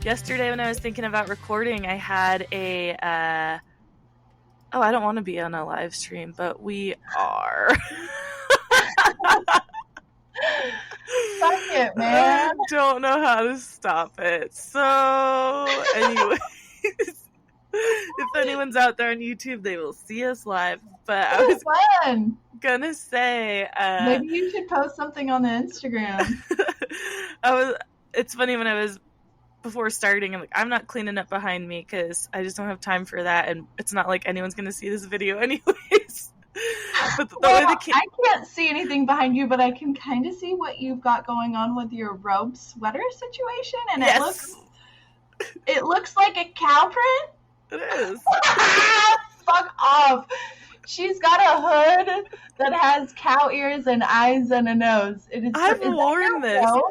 Yesterday when I was thinking about recording, I had a, I don't want to be on a live stream, but we are. Fuck it, man. I don't know how to stop it. So, anyways, if anyone's out there on YouTube, they will see us live. But I was fun. Gonna say, maybe you should post something on the Instagram. It's funny when I was before starting, I'm like, I'm not cleaning up behind me because I just don't have time for that, and it's not like anyone's gonna see this video anyways. But I can't see anything behind you, but I can kind of see what you've got going on with your robe sweater situation, and yes. it looks like a cow print. It is. Fuck off. She's got a hood that has cow ears and eyes and a nose. I've worn this. Nose?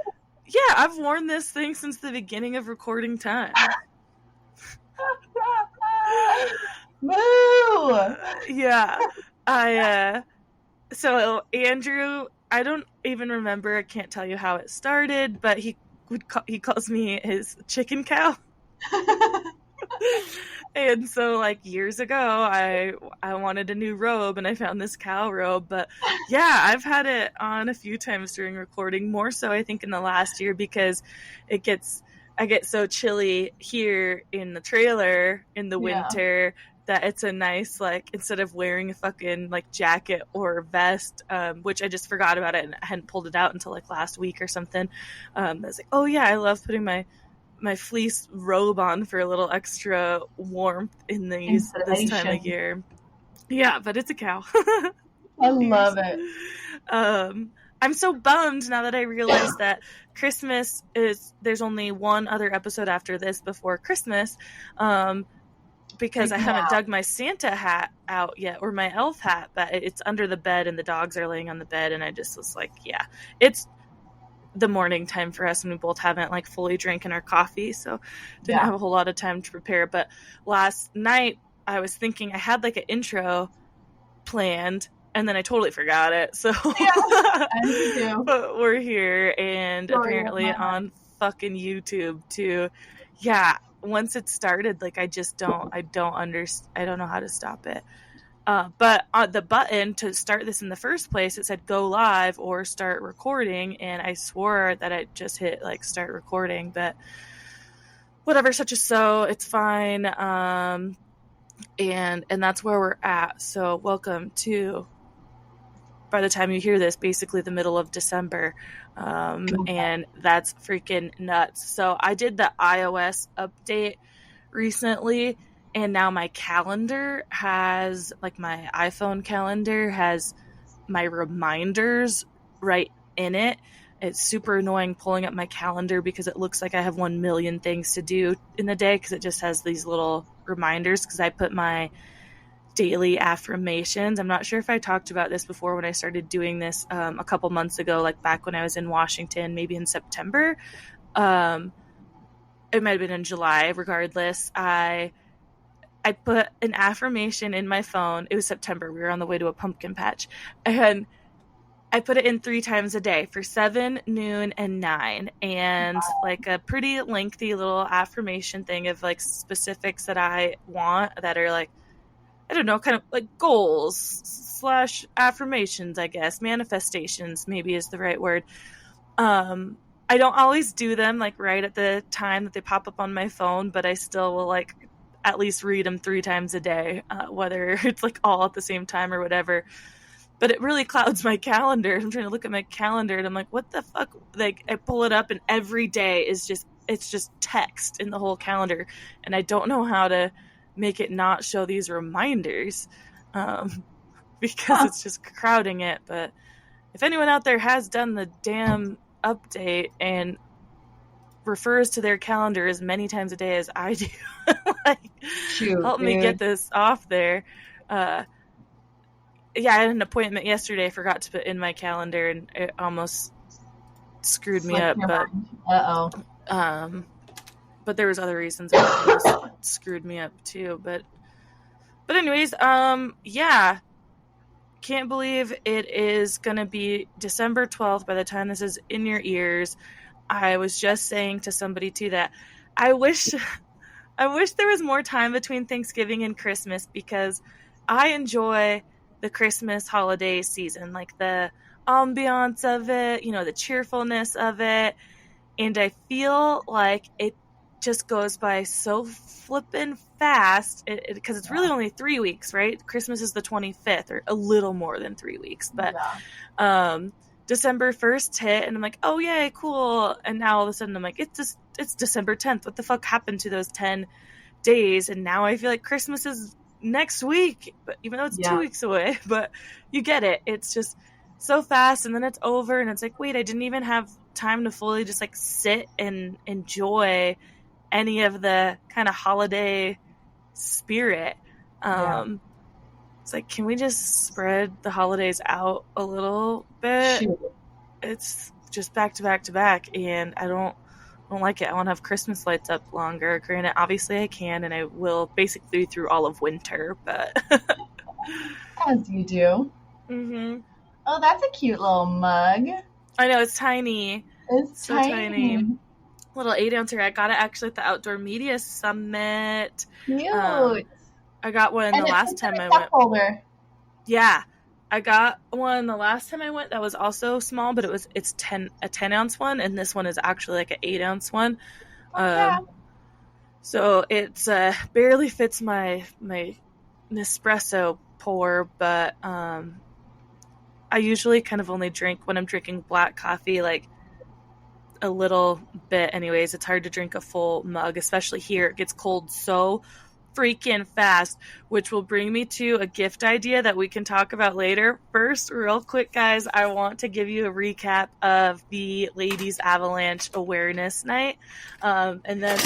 Yeah, I've worn this thing since the beginning of recording time. Moo! Yeah. So Andrew, I don't even remember, I can't tell you how it started, but he calls me his chicken cow. And so, like, years ago, I wanted a new robe, and I found this cow robe. But, yeah, I've had it on a few times during recording, more so, I think, in the last year, because I get so chilly here in the trailer in the winter that it's a nice, like, instead of wearing a fucking, like, jacket or vest, which I just forgot about it, and I hadn't pulled it out until, like, last week or something. I was like, oh, yeah, I love putting my fleece robe on for a little extra warmth in this time of year. Yeah, but it's a cow. I love it. I'm so bummed now that I realize that Christmas there's only one other episode after this before Christmas, because I haven't dug my Santa hat out yet, or my elf hat, but it's under the bed and the dogs are laying on the bed, and I just was like, yeah, it's the morning time for us, and we both haven't like fully drinking our coffee, so didn't have a whole lot of time to prepare. But last night I was thinking I had like an intro planned, and then I totally forgot it. So but we're here, and apparently on fucking YouTube too. Yeah, once it started, like I don't know how to stop it. But on the button to start this in the first place, it said go live or start recording, and I swore that I just hit like start recording, but whatever, such as so, it's fine. And that's where we're at. So welcome to, by the time you hear this, basically the middle of December. And that's freaking nuts. So I did the iOS update recently, and now my calendar has, like my iPhone calendar has my reminders right in it. It's super annoying pulling up my calendar because it looks like I have 1 million things to do in the day, because it just has these little reminders, because I put my daily affirmations. I'm not sure if I talked about this before when I started doing this a couple months ago, like back when I was in Washington, maybe in September. It might have been in July. Regardless, I put an affirmation in my phone. It was September. We were on the way to a pumpkin patch. And I put it in 3 times a day for 7, noon, and 9. And like a pretty lengthy little affirmation thing of like specifics that I want that are like, I don't know, kind of like goals / affirmations, I guess. Manifestations maybe is the right word. I don't always do them like right at the time that they pop up on my phone, but I still will like at least read them 3 times a day, whether it's like all at the same time or whatever. But it really clouds my calendar. I'm trying to look at my calendar and I'm like, what the fuck? Like I pull it up and every day is it's just text in the whole calendar. And I don't know how to make it not show these reminders, because it's just crowding it. But if anyone out there has done the damn update and refers to their calendar as many times a day as I do, like, help me get this off there. I had an appointment yesterday I forgot to put in my calendar, and it almost screwed me up. But there was other reasons it almost screwed me up too. But anyways, can't believe it is gonna be December 12th by the time this is in your ears. I was just saying to somebody too that I wish there was more time between Thanksgiving and Christmas, because I enjoy the Christmas holiday season, like the ambiance of it, the cheerfulness of it. And I feel like it just goes by so flippin' fast, because it's really only 3 weeks, right? Christmas is the 25th, or a little more than 3 weeks. But December 1st hit, and I'm like, oh, yay, cool. And now all of a sudden I'm like, it's December 10th. What the fuck happened to those 10 days? And now I feel like Christmas is next week, but even though it's 2 weeks away. But you get it. It's just so fast, and then it's over, and it's like, wait, I didn't even have time to fully just like sit and enjoy any of the kind of holiday spirit. It's like, can we just spread the holidays out a little bit? Shoot. It's just back to back to back, and I don't like it. I want to have Christmas lights up longer. Granted, obviously I can, and I will basically through all of winter, but as you do. Mm-hmm. Oh, that's a cute little mug. I know, it's tiny. It's so tiny. Little 8-ouncer. I got it actually at the Outdoor Media Summit. Cute. I got one the last time I went. Holder. Yeah, I got one the last time I went that was also small, but it's a 10-ounce one, and this one is actually like an 8-ounce one. So it's barely fits my Nespresso pour, but I usually kind of only drink when I'm drinking black coffee, like a little bit anyways. It's hard to drink a full mug, especially here. It gets cold so freaking fast, which will bring me to a gift idea that we can talk about later. First, real quick, guys, I want to give you a recap of the Ladies Avalanche Awareness Night. And then,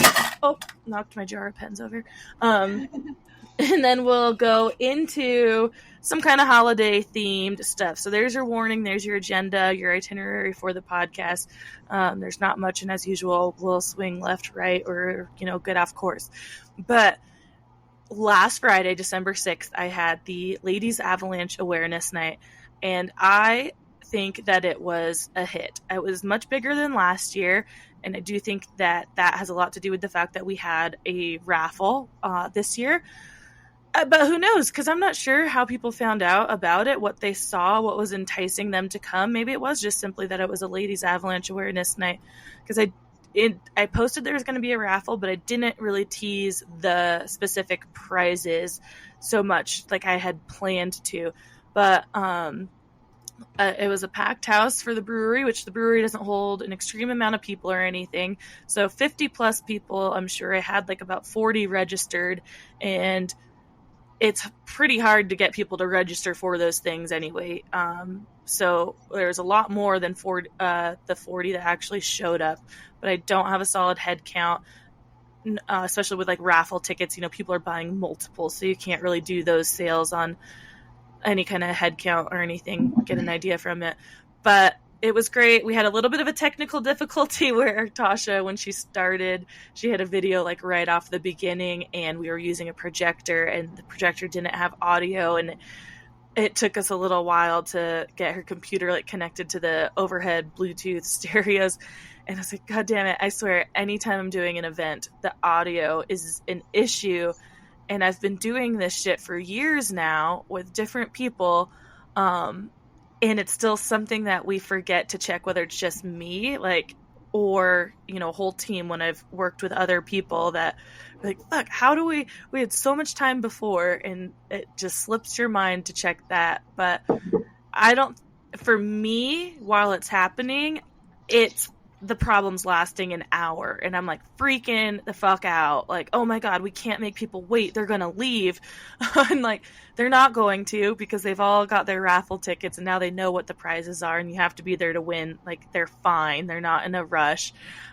knocked my jar of pens over. And then we'll go into some kind of holiday themed stuff. So there's your warning, there's your agenda, your itinerary for the podcast. There's not much, and as usual, we'll swing left, right, or, get off course. But last Friday, December 6th, I had the Ladies Avalanche Awareness Night, and I think that it was a hit. It was much bigger than last year, and I do think that has a lot to do with the fact that we had a raffle this year. But who knows? Because I'm not sure how people found out about it, what they saw, what was enticing them to come. Maybe it was just simply that it was a Ladies Avalanche Awareness Night. Because I posted there was going to be a raffle, but I didn't really tease the specific prizes so much like I had planned to. But it was a packed house for the brewery, which the brewery doesn't hold an extreme amount of people or anything. So 50 plus people. I'm sure I had like about 40 registered, and it's pretty hard to get people to register for those things anyway. So there's a lot more than the 40 that actually showed up, but I don't have a solid head count, especially with like raffle tickets. People are buying multiples, so you can't really do those sales on any kind of head count or anything, get an idea from it. But it was great. We had a little bit of a technical difficulty where Tasha, when she started, she had a video like right off the beginning, and we were using a projector, and the projector didn't have audio, and it took us a little while to get her computer like connected to the overhead Bluetooth stereos. And I was like, God damn it, I swear, anytime I'm doing an event, the audio is an issue. And I've been doing this shit for years now with different people, and it's still something that we forget to check, whether it's just me, or, a whole team when I've worked with other people that like, fuck, how do we had so much time before, and it just slips your mind to check that. But for me, while it's happening, the problem's lasting an hour, and I'm like freaking the fuck out. Like, oh my God, we can't make people wait. They're going to leave. And like, they're not going to, because they've all got their raffle tickets, and now they know what the prizes are, and you have to be there to win. Like, they're fine. They're not in a rush.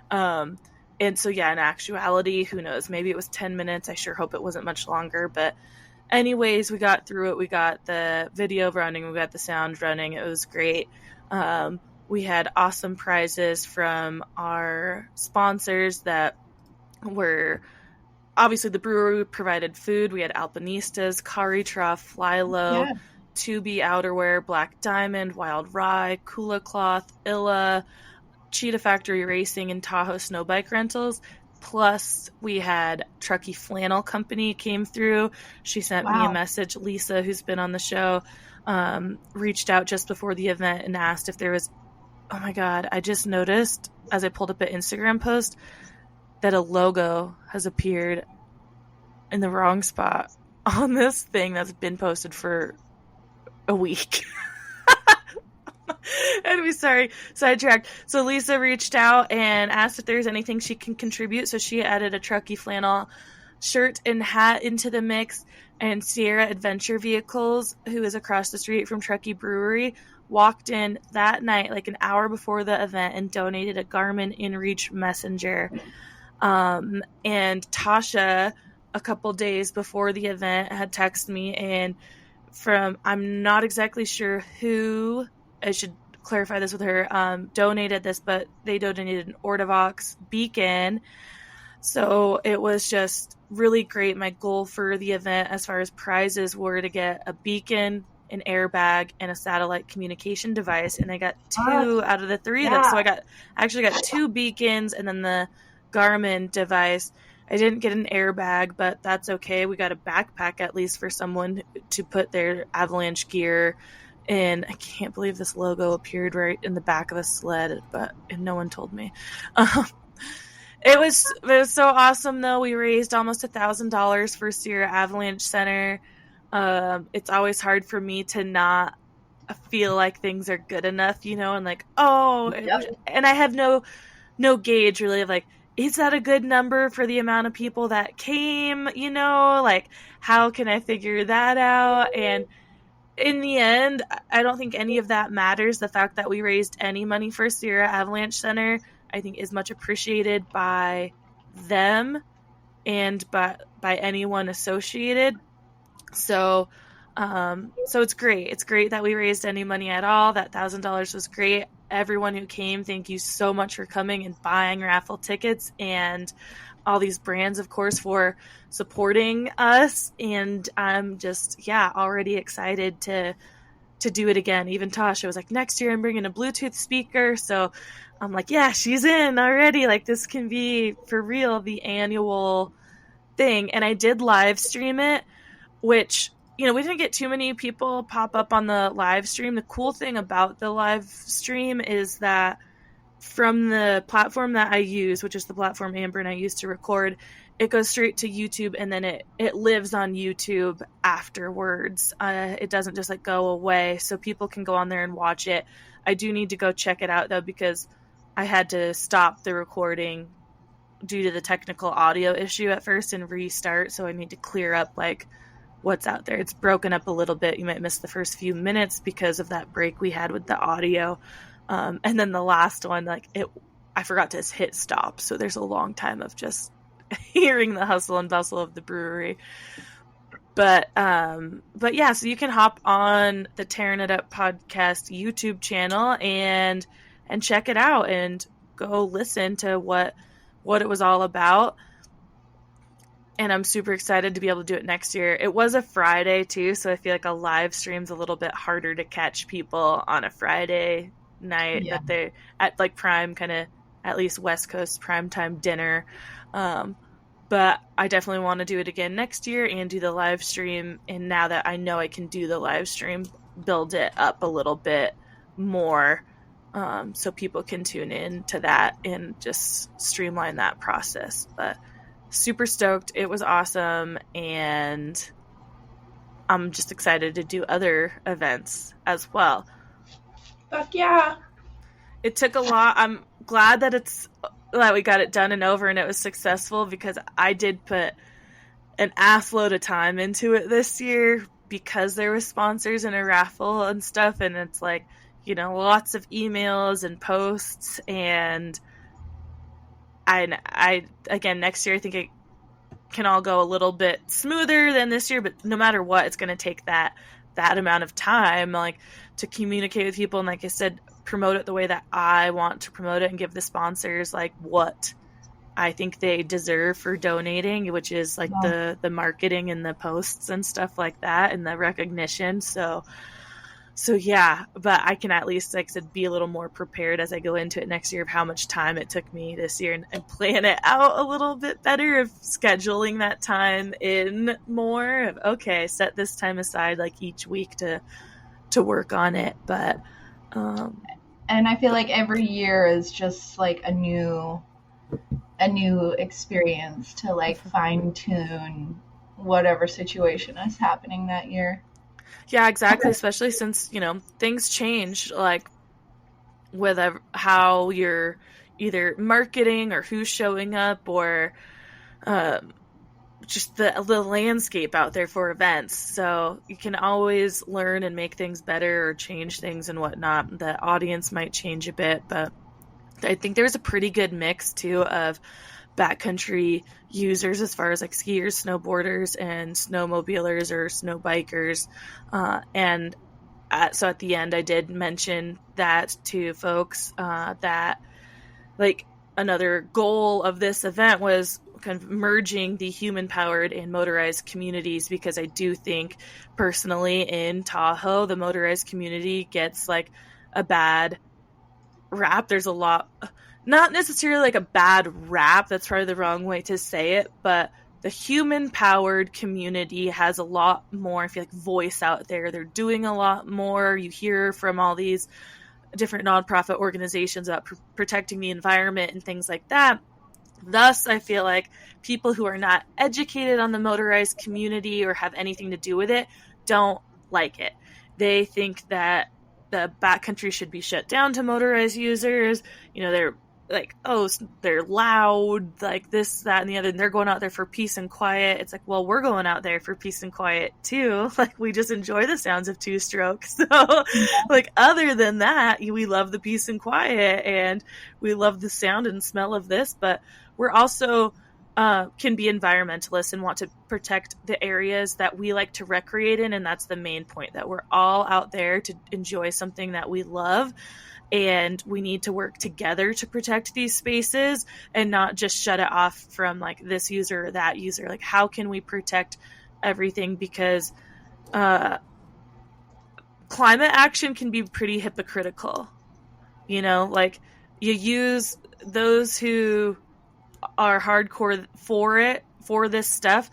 And so, yeah, in actuality, who knows? Maybe it was 10 minutes. I sure hope it wasn't much longer. But anyways, we got through it. We got the video running. We got the sound running. It was great. We had awesome prizes from our sponsors that were, obviously the brewery provided food. We had Alpinistas, Kari Trough, Fly Low, 2B Outerwear, Black Diamond, Wild Rye, Kula Cloth, Illa, Cheetah Factory Racing, and Tahoe Snow Bike Rentals. Plus, we had Truckee Flannel Company came through. She sent me a message. Lisa, who's been on the show, reached out just before the event and asked if there was, oh my God, I just noticed as I pulled up an Instagram post that a logo has appeared in the wrong spot on this thing that's been posted for a week. Anyway, sorry, sidetracked. So Lisa reached out and asked if there's anything she can contribute. So she added a Truckee Flannel shirt and hat into the mix. And Sierra Adventure Vehicles, who is across the street from Truckee Brewery, walked in that night, like an hour before the event, and donated a Garmin InReach Messenger. And Tasha, a couple days before the event, had texted me, and I'm not exactly sure who, I should clarify this with her, donated this, but they donated an Ortavox beacon. So it was just really great. My goal for the event as far as prizes were to get a beacon, an airbag, and a satellite communication device, and I got 2 out of the 3 of them. So I actually got 2 beacons and then the Garmin device. I didn't get an airbag, but that's okay. We got a backpack at least for someone to put their Avalanche gear in. I can't believe this logo appeared right in the back of a sled, and no one told me. It was so awesome, though. We raised almost $1,000 for Sierra Avalanche Center. It's always hard for me to not feel like things are good enough, and like, and I have no gauge really of like, is that a good number for the amount of people that came, like, how can I figure that out? And in the end, I don't think any of that matters. The fact that we raised any money for Sierra Avalanche Center, I think, is much appreciated by them and by anyone associated. So it's great. It's great that we raised any money at all. That $1,000 was great. Everyone who came, thank you so much for coming and buying raffle tickets, and all these brands, of course, for supporting us. And I'm just, already excited to do it again. Even Tasha was like, next year I'm bringing a Bluetooth speaker. So I'm like, yeah, she's in already. Like, this can be for real the annual thing. And I did live stream it, which, we didn't get too many people pop up on the live stream. The cool thing about the live stream is that from the platform that I use, which is the platform Amber and I use to record, it goes straight to YouTube, and then it lives on YouTube afterwards. It doesn't just like go away, so people can go on there and watch it. I do need to go check it out, though, because I had to stop the recording due to the technical audio issue at first and restart, so I need to clear up like what's out there. It's broken up a little bit. You might miss the first few minutes because of that break we had with the audio. And then the last one, I forgot to hit stop. So there's a long time of just hearing the hustle and bustle of the brewery. But yeah, so you can hop on the Tarin It Up podcast YouTube channel and check it out and go listen to what it was all about. And I'm super excited to be able to do it next year. It was a Friday too, so I feel like a live stream's a little bit harder to catch people on a Friday night that they're at like prime, kind of at least West Coast prime time dinner. But I definitely want to do it again next year and do the live stream. And now that I know I can do the live stream, build it up a little bit more so people can tune in to that and just streamline that process. But super stoked. It was awesome. And I'm just excited to do other events as well. Fuck yeah. It took a lot. I'm glad that we got it done and over and it was successful, because I did put an ass load of time into it this year because there were sponsors and a raffle and stuff. And it's like, lots of emails and posts, and I again, next year, I think it can all go a little bit smoother than this year, but no matter what, it's going to take that amount of time, like, to communicate with people. And like I said, promote it the way that I want to promote it and give the sponsors like what I think they deserve for donating, which is like the marketing and the posts and stuff like that and the recognition. So So yeah, but I can at least, like I said, be a little more prepared as I go into it next year of how much time it took me this year, and plan it out a little bit better of scheduling that time in more of, okay, set this time aside like each week to work on it. But and I feel like every year is just like a new experience to like fine tune whatever situation is happening that year. yeah, exactly, especially since, things change, like with how you're either marketing or who's showing up, or just the landscape out there for events. So you can always learn and make things better or change things and whatnot. The audience might change a bit, but I think there's a pretty good mix too of backcountry users as far as like skiers, snowboarders, and snowmobilers or snow bikers. So at the end, I did mention that to folks, that like another goal of this event was kind of merging the human-powered and motorized communities, because I do think personally in Tahoe, the motorized community gets like a bad rap. There's a lot, not necessarily like a bad rap, that's probably the wrong way to say it, but the human-powered community has a lot more, I feel like, voice out there. They're doing a lot more. You hear from all these different nonprofit organizations about protecting the environment and things like that. Thus, I feel like people who are not educated on the motorized community or have anything to do with it don't like it. They think that the backcountry should be shut down to motorized users. They're like, oh, they're loud, like this, that, and the other, and they're going out there for peace and quiet. It's like, well, we're going out there for peace and quiet too. Like, we just enjoy the sounds of two strokes. So, like, other than that, we love the peace and quiet, and we love the sound and smell of this, but we're also can be environmentalists and want to protect the areas that we like to recreate in, and that's the main point, that we're all out there to enjoy something that we love. And we need to work together to protect these spaces and not just shut it off from like this user or that user. Like, how can we protect everything? Because climate action can be pretty hypocritical. Like, you use those who are hardcore for this stuff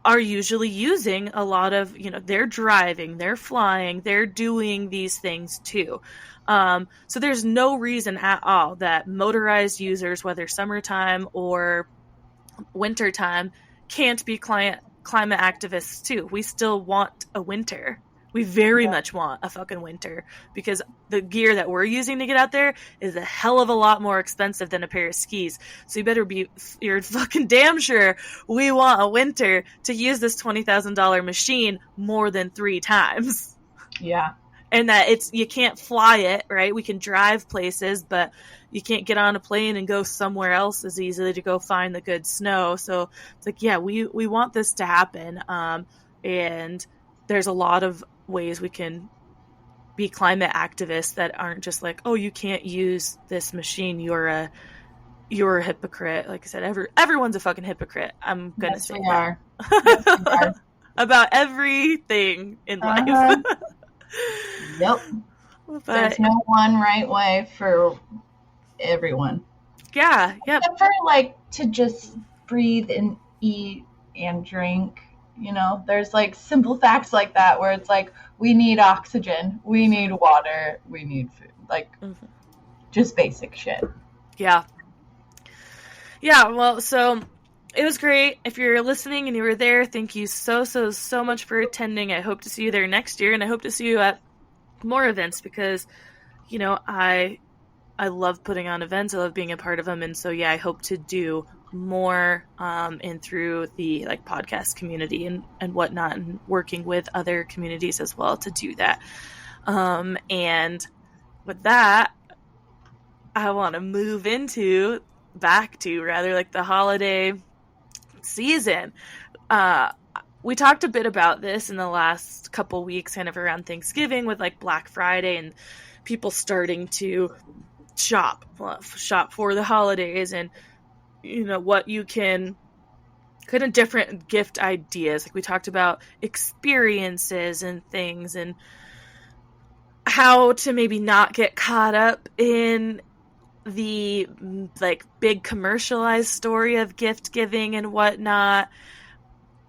are usually using a lot of, they're driving, they're flying, they're doing these things too. So there's no reason at all that motorized users, whether summertime or wintertime, can't be climate activists too. We still want a winter. We very much want a fucking winter, because the gear that we're using to get out there is a hell of a lot more expensive than a pair of skis. So you're fucking damn sure we want a winter to use this $20,000 machine more than 3 times. Yeah. And that you can't fly it, right? We can drive places, but you can't get on a plane and go somewhere else as easily to go find the good snow. So it's like, yeah, we want this to happen. And there's a lot of ways we can be climate activists that aren't just like, oh, you can't use this machine, you're a hypocrite. Like I said, everyone's a fucking hypocrite. I'm gonna say we are. Yes, we are. About everything in life. Yep. But there's no one right way for everyone. Yeah. Yep. Except for like to just breathe and eat and drink. There's like simple facts like that where it's like, we need oxygen, we need water, we need food, like just basic shit. Yeah. Well, so it was great. If you're listening and you were there, thank you so much for attending. I hope to see you there next year, and I hope to see you at more events, because I love putting on events. I love being a part of them, and so I hope to do more and through the like podcast community and whatnot, and working with other communities as well to do that. And with that, I want to move back to like the holiday season. We talked a bit about this in the last couple weeks, kind of around Thanksgiving, with like Black Friday and people starting to shop for the holidays, and what you can, kind of different gift ideas. Like we talked about experiences and things, and how to maybe not get caught up in the like big commercialized story of gift giving and whatnot,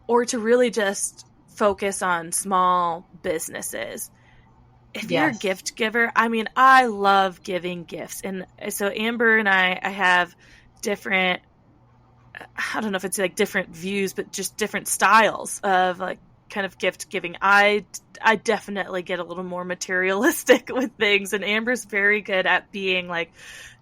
or to really just focus on small businesses. If you're a Yes. gift giver, I mean, I love giving gifts. And so Amber and I have different, I don't know if it's like different views, but just different styles of like kind of gift giving. I definitely get a little more materialistic with things, and Amber's very good at being like,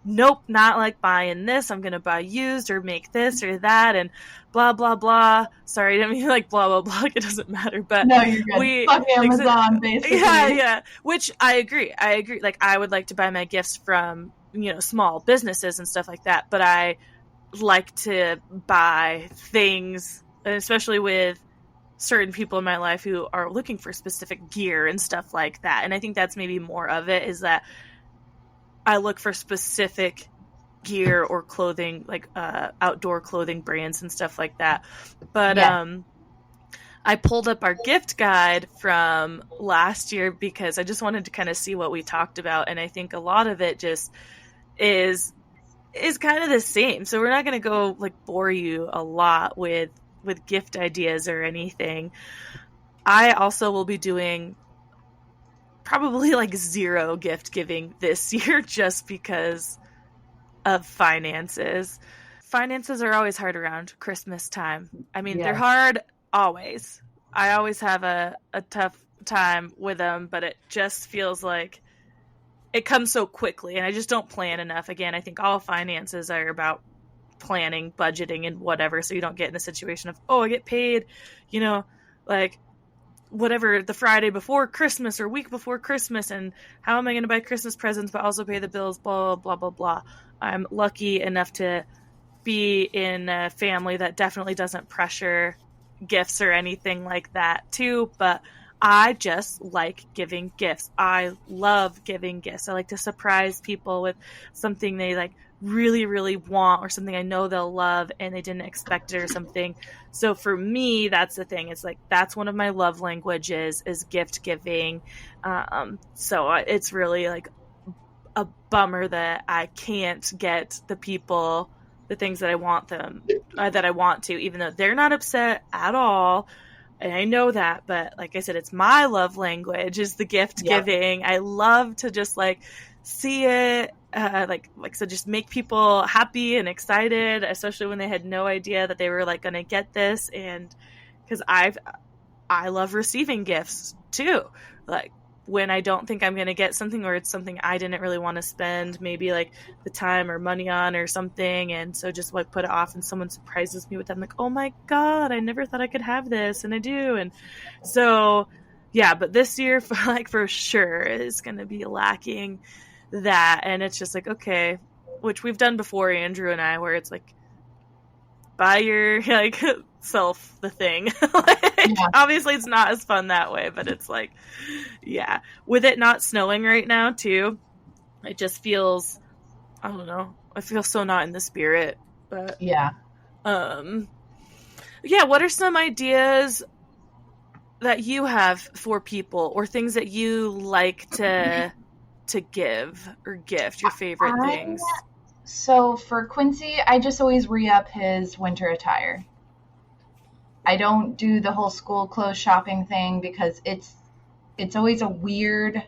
nope, not like buying this. I'm going to buy used or make this or that and blah, blah, blah. Sorry, I didn't mean like blah, blah, blah. It doesn't matter. But No, you're good. we, Fuck like, Amazon, basically. yeah. Which I agree. Like, I would like to buy my gifts from, small businesses and stuff like that. But I like to buy things, especially with certain people in my life who are looking for specific gear and stuff like that. And I think that's maybe more of it, is that I look for specific gear or clothing, like outdoor clothing brands and stuff like that. But I pulled up our gift guide from last year because I just wanted to kind of see what we talked about, and I think a lot of it just is kind of the same. So we're not going to go like bore you a lot with gift ideas or anything. I also will be doing probably like zero gift giving this year just because of finances. Finances are always hard around Christmas time. I mean, they're hard always. I always have a tough time with them, but it just feels like it comes so quickly and I just don't plan enough. Again, I think all finances are about planning, budgeting, and whatever, so you don't get in the situation of, I get paid, like whatever, the Friday before Christmas or week before Christmas, and how am I going to buy Christmas presents but also pay the bills, blah, blah, blah, blah. I'm lucky enough to be in a family that definitely doesn't pressure gifts or anything like that too, but I just like giving gifts. I love giving gifts. I like to surprise people with something they like really, really want, or something I know they'll love and they didn't expect it or something. So for me, that's the thing. It's like, that's one of my love languages, is gift giving. So it's really like a bummer that I can't get the people the things that I want them, that I want to, even though they're not upset at all. And I know that, but like I said, it's my love language is the gift giving. I love to just like see it, so just make people happy and excited, especially when they had no idea that they were like going to get this. And because I love receiving gifts too. Like when I don't think I'm going to get something, or it's something I didn't really want to spend maybe like the time or money on or something. And so just like put it off and someone surprises me with that. I'm like, oh my God, I never thought I could have this. And I do. And so, yeah, but this year for sure is going to be lacking that. And it's just like, okay, which we've done before, Andrew and I, where it's like, buy your like self the thing. Obviously it's not as fun that way, but it's like, yeah, with it not snowing right now too, it just feels, I don't know, I feel so not in the spirit. But what are some ideas that you have for people, or things that you like to give or gift, your favorite things? So for Quincy, I just always re-up his winter attire. I don't do the whole school clothes shopping thing because it's always a weird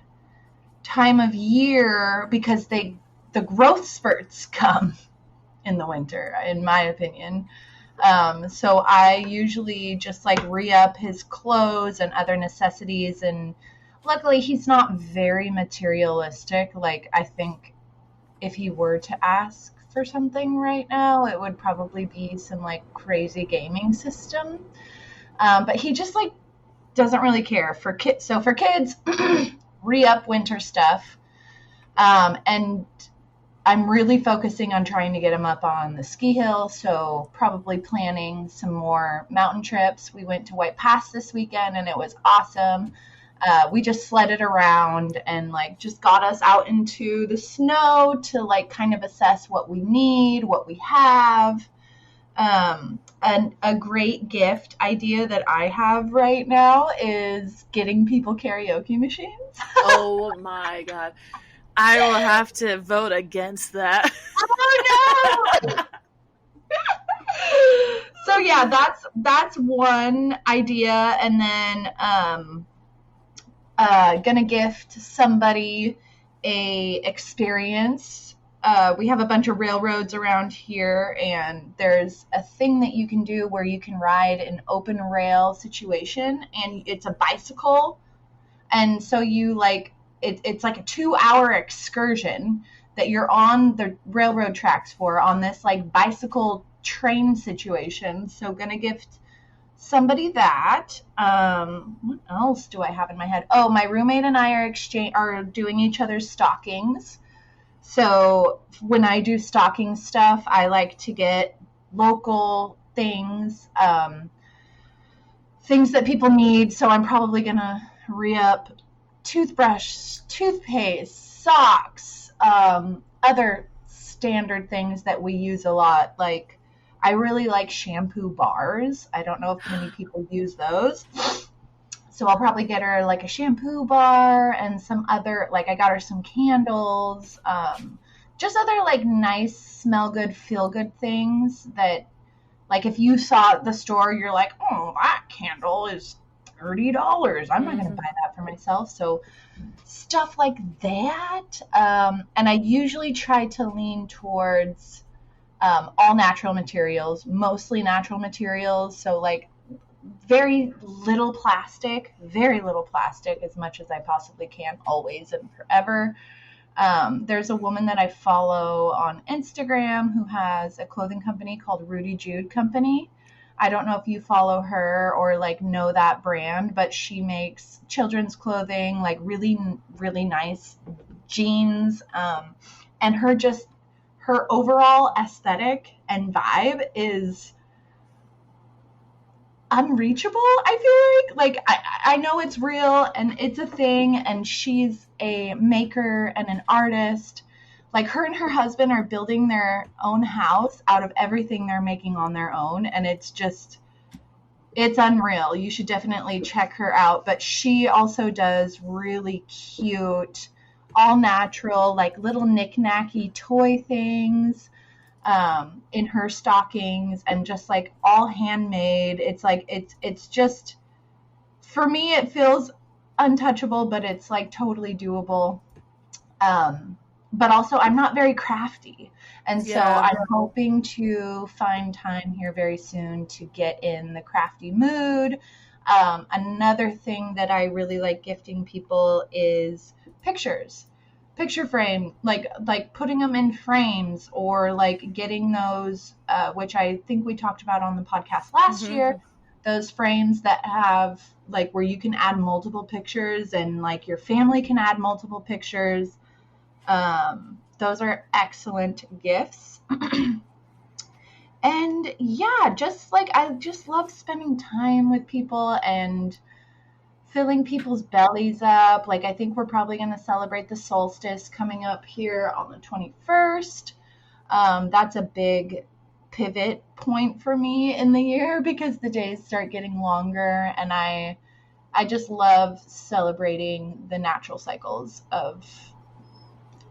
time of year, because the growth spurts come in the winter, in my opinion. So I usually just like re-up his clothes and other necessities, and luckily he's not very materialistic. Like, I think if he were to ask for something right now, it would probably be some like crazy gaming system. But he just like doesn't really care for kids. So for kids, re-up winter stuff. And I'm really focusing on trying to get him up on the ski hill. So probably planning some more mountain trips. We went to White Pass this weekend and it was awesome. We just sledded around and like just got us out into the snow to like kind of assess what we need, what we have. And a great gift idea that I have right now is getting people karaoke machines. Oh my God. I will have to vote against that. Oh no! So yeah, that's one idea, and then gonna gift somebody a experience. We have a bunch of railroads around here, and there's a thing that you can do where you can ride an open rail situation, and it's a bicycle, and so you like it's like a 2-hour excursion that you're on the railroad tracks for on this like bicycle train situation. So gonna gift somebody that. What else do I have in my head? Oh, my roommate and I are doing each other's stockings. So when I do stocking stuff, I like to get local things, things that people need. So I'm probably gonna re-up toothbrush, toothpaste, socks, other standard things that we use a lot. Like I really like shampoo bars. I don't know if many people use those. So I'll probably get her like a shampoo bar and some other, like I got her some candles, just other like nice, smell good, feel good things that like if you saw at the store, you're like, oh, that candle is $30. I'm not going to buy that for myself. So stuff like that. And I usually try to lean towards all natural materials, mostly natural materials. So like very little plastic as much as I possibly can, always and forever. There's a woman that I follow on Instagram who has a clothing company called Rudy Jude Company. I don't know if you follow her or like know that brand, but she makes children's clothing, like really, really nice jeans. And her overall aesthetic and vibe is unreachable. I feel like I know it's real and it's a thing, and she's a maker and an artist. Like her and her husband are building their own house out of everything they're making on their own, and it's unreal. You should definitely check her out. But she also does really cute, all natural, like little knick-knacky toy things in her stockings, and just like all handmade. It's like it's just, for me it feels untouchable, but it's like totally doable. But also I'm not very crafty, and so I'm hoping to find time here very soon to get in the crafty mood. Another thing that I really like gifting people is picture frame, like putting them in frames, or like getting those, which I think we talked about on the podcast last year, those frames that have like where you can add multiple pictures and like your family can add multiple pictures. Those are excellent gifts. And yeah, just like I just love spending time with people and filling people's bellies up. Like I think we're probably going to celebrate the solstice coming up here on the 21st. That's a big pivot point for me in the year because the days start getting longer, and I just love celebrating the natural cycles of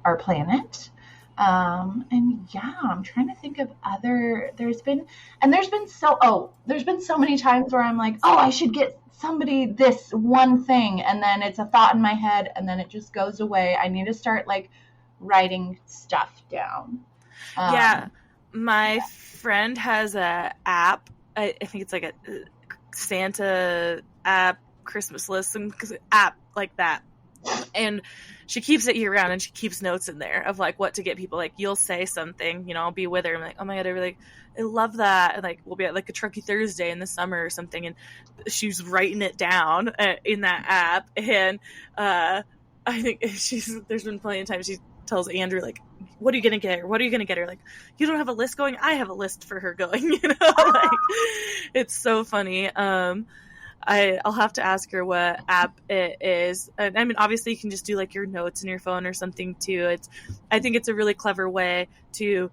our planet. And yeah, I'm trying to think of other, there's been so many times where I'm like, oh, I should get somebody this one thing, and then it's a thought in my head and then it just goes away. I need to start like writing stuff down. Yeah, my friend has a app. I think it's like a Santa app, Christmas list, and app like that. And she keeps it year round, and she keeps notes in there of like what to get people. Like you'll say something, you know, I'll be with her. I'm like, oh my God, I love that. And like we'll be at like a Truckee Thursday in the summer or something, and she's writing it down in that app. And I think there's been plenty of times she tells Andrew like, what are you gonna get her? What are you gonna get her? Like, you don't have a list going? I have a list for her going. You know, like it's so funny. I'll have to ask her what app it is. And I mean, obviously you can just do like your notes in your phone or something too. I think it's a really clever way to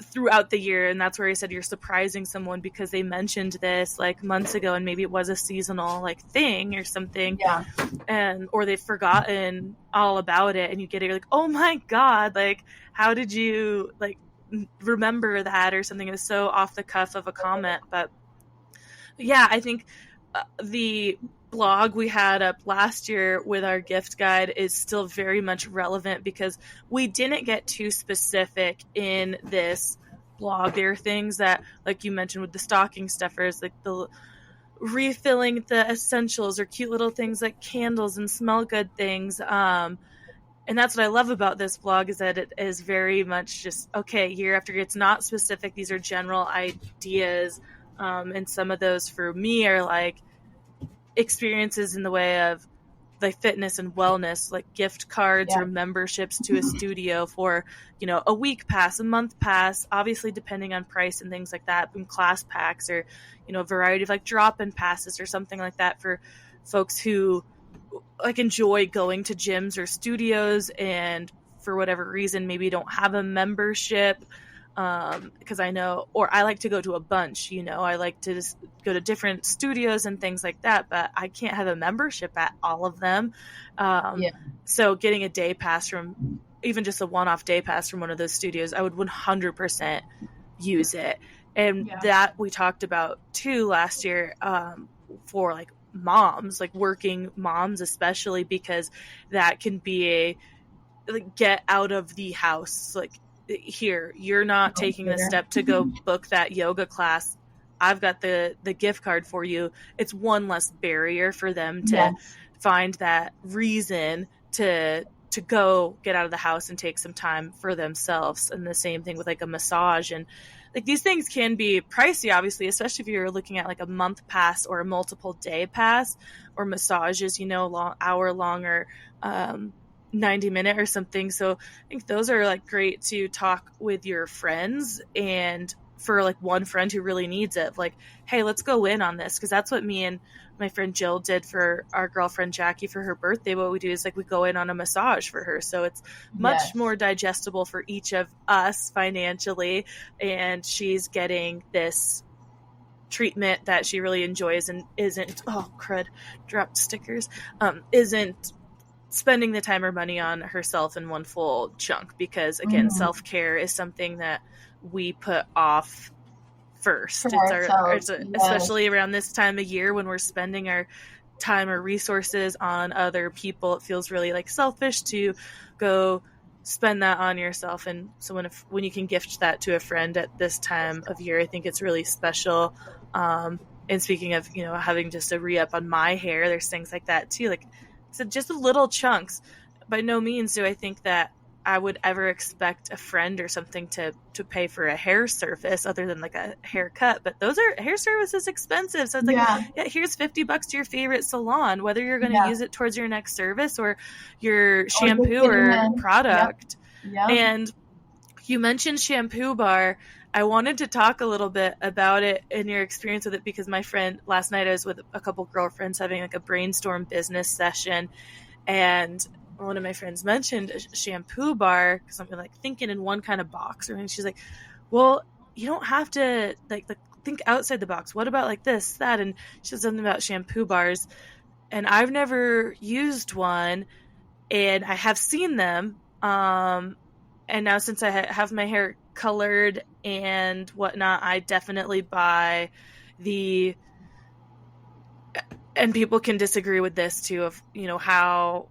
throughout the year. And that's where he said you're surprising someone because they mentioned this like months ago and maybe it was a seasonal like thing or something. Yeah. And or they've forgotten all about it, and you get it, you're like, oh my god, like how did you like remember that or something? Is so off the cuff of a comment. But yeah, I think the blog we had up last year with our gift guide is still very much relevant because we didn't get too specific in this blog. There are things that, like you mentioned with the stocking stuffers, like the refilling the essentials or cute little things like candles and smell good things. And that's what I love about this blog, is that it is very much just, okay, year after year. It's not specific. These are general ideas. And some of those for me are like experiences in the way of like fitness and wellness, like gift cards or memberships to a studio for, a week pass, a month pass, obviously depending on price and things like that, and class packs, or, a variety of like drop-in passes or something like that for folks who like enjoy going to gyms or studios and for whatever reason maybe don't have a membership. Because I know, or I like to go to a bunch, I like to just go to different studios and things like that, but I can't have a membership at all of them. So getting a day pass from, even just a one-off day pass from one of those studios, I would 100% use it. And that we talked about too last year, for like moms, like working moms, especially because that can be a like get out of the house, like, here, you're not taking the step to go book that yoga class. I've got the gift card for you. It's one less barrier for them to find that reason to go get out of the house and take some time for themselves. And the same thing with like a massage. And like these things can be pricey, obviously, especially if you're looking at like a month pass or a multiple day pass, or massages, hour long or 90-minute or something. So I think those are like great to talk with your friends, and for like one friend who really needs it, like, hey, let's go in on this. Because that's what me and my friend Jill did for our girlfriend Jackie for her birthday. What we do is like we go in on a massage for her, so it's much more digestible for each of us financially, and she's getting this treatment that she really enjoys and isn't dropped stickers, isn't spending the time or money on herself in one full chunk, because again, self-care is something that we put off first. Especially around this time of year when we're spending our time or resources on other people, it feels really like selfish to go spend that on yourself. And so when you can gift that to a friend at this time of year, I think it's really special. And speaking of, having just a re-up on my hair, there's things like that too, like so just little chunks. By no means do I think that I would ever expect a friend or something to pay for a hair service other than like a haircut. But those are hair services expensive. So it's like, here's $50 to your favorite salon, whether you're going to use it towards your next service or your shampoo or product. And you mentioned Shampoo Bar. I wanted to talk a little bit about it and your experience with it, because my friend, last night I was with a couple girlfriends having like a brainstorm business session, and one of my friends mentioned a Shampoo Bar because I'm like thinking in one kind of box, and she's like, well, you don't have to like think outside the box. What about like this, that? And she said something about shampoo bars, and I've never used one, and I have seen them. And now since I have my hair colored and whatnot, I definitely buy and people can disagree with this too, of, how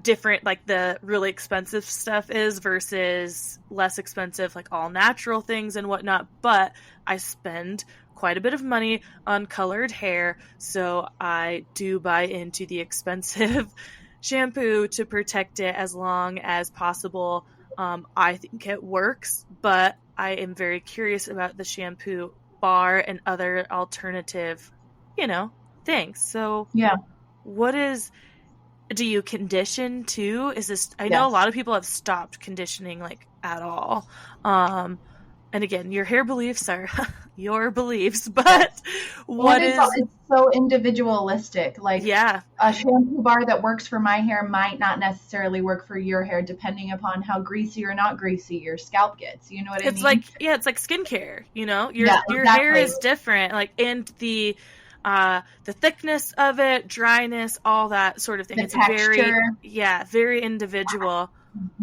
different like the really expensive stuff is versus less expensive, like all natural things and whatnot. But I spend quite a bit of money on colored hair, so I do buy into the expensive shampoo to protect it as long as possible. I think it works, but I am very curious about the Shampoo Bar and other alternative, things. So do you condition too? Is this, I know a lot of people have stopped conditioning like at all. and again, your hair beliefs are your beliefs, but what And is, it's so individualistic. Like yeah, a shampoo bar that works for my hair might not necessarily work for your hair, depending upon how greasy or not greasy your scalp gets. You know what I it's mean? like, yeah, it's like skincare, you know, Yeah, your hair exactly. is different, like, and the thickness of it, dryness, all that sort of thing. The It's a very, texture, yeah, very individual.